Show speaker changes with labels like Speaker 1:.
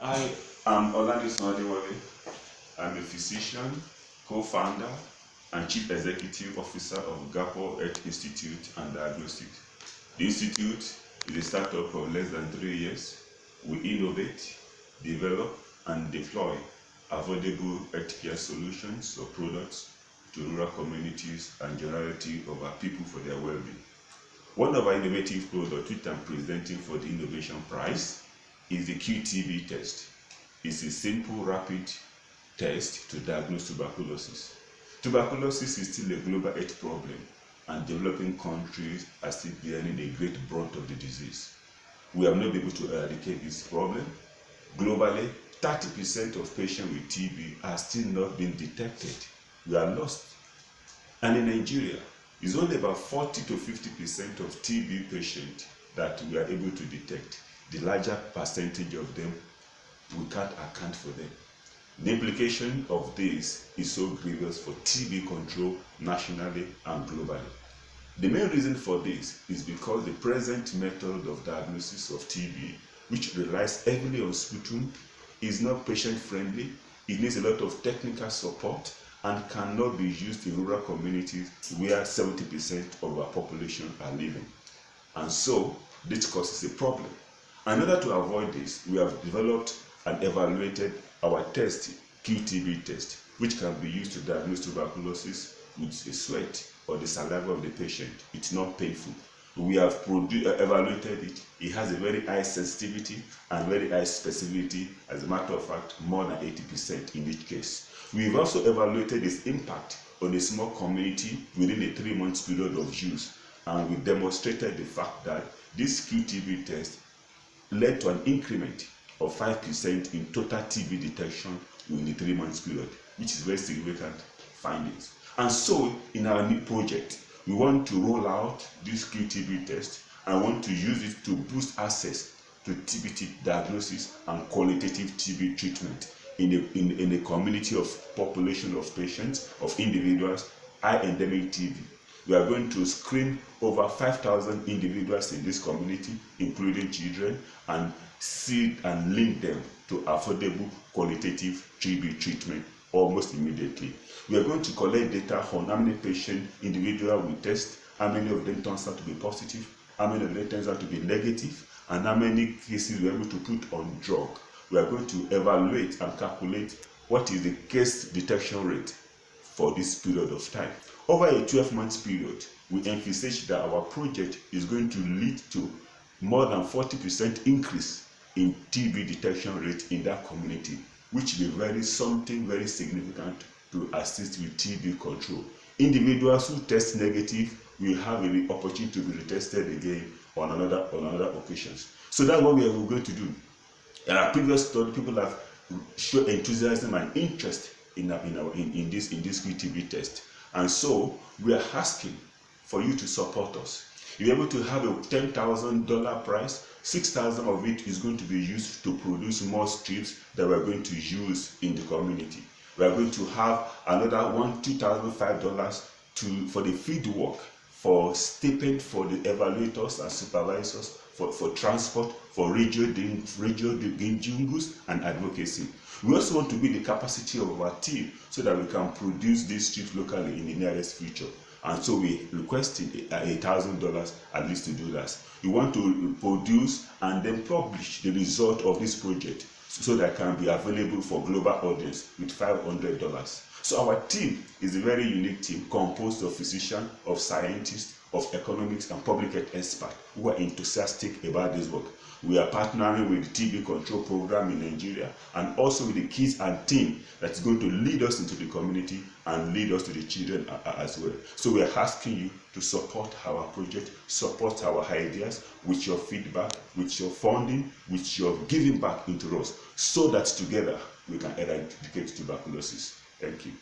Speaker 1: I am Oladisun Adewale. I'm a physician, co-founder, and chief executive officer of Gapo Health Institute and Diagnostics. The institute is a startup of less than 3 years. We innovate, develop, and deploy affordable healthcare solutions or products to rural communities and generality of our people for their well-being. One of our innovative products which I'm presenting for the Innovation Prize is the QTB test. It's a simple, rapid test to diagnose tuberculosis. Tuberculosis is still a global health problem, and developing countries are still bearing a great brunt of the disease. We have not been able to eradicate this problem. Globally, 30% of patients with TB are still not being detected. We are lost. And in Nigeria, it's only about 40 to 50% of TB patients that we are able to detect. The larger percentage of them, we can't account for them. The implication of this is so grievous for TB control nationally and globally. The main reason for this is because the present method of diagnosis of TB, which relies heavily on sputum, is not patient-friendly. It needs a lot of technical support and cannot be used in rural communities where 70% of our population are living. And so, this causes a problem. In order to avoid this, we have developed and evaluated our test, QTB test, which can be used to diagnose tuberculosis with the sweat or the saliva of the patient. It's not painful. We have evaluated it. It has a very high sensitivity and very high specificity. As a matter of fact, more than 80% in each case. We've also evaluated its impact on a small community within a 3-month period of use. And we demonstrated the fact that this QTB test led to an increment of 5% in total TB detection within the 3-month period, which is very significant findings. And so, in our new project, we want to roll out this QTB test and want to use it to boost access to TB diagnosis and qualitative TB treatment in a community of population of patients, of individuals, high endemic TB. We are going to screen over 5,000 individuals in this community, including children, and see and link them to affordable qualitative TB treatment almost immediately. We are going to collect data on how many patients individual we test, how many of them turns out to be positive, how many of them turns out to be negative, and how many cases we are able to put on drug. We are going to evaluate and calculate what is the case detection rate for this period of time. Over a 12-month period, we envisage that our project is going to lead to more than 40% increase in TB detection rate in that community, which will be something very significant to assist with TB control. Individuals who test negative will have the opportunity to be retested again on another occasions. So that's what we are going to do. In our previous study, people have shown enthusiasm and interest in this QTB test. And so we are asking for you to support us. You're able to have a $10,000 prize. 6,000 of it is going to be used to produce more strips that we're going to use in the community. We are going to have another $2,005 for the field work, for stipend for the evaluators and supervisors, for transport, for radio jingles and advocacy. We also want to build the capacity of our team so that we can produce these strips locally in the nearest future. And so we requested $1,000 at least to do that. We want to produce and then publish the result of this project so that it can be available for global audience with $500. So our team is a very unique team composed of physicians, of scientists, of economics and public health experts who are enthusiastic about this work. We are partnering with the TB control program in Nigeria and also with the kids and team that's going to lead us into the community and lead us to the children as well. So we are asking you to support our project, support our ideas with your feedback, with your funding, with your giving back into us, so that together we can eradicate tuberculosis. Thank you.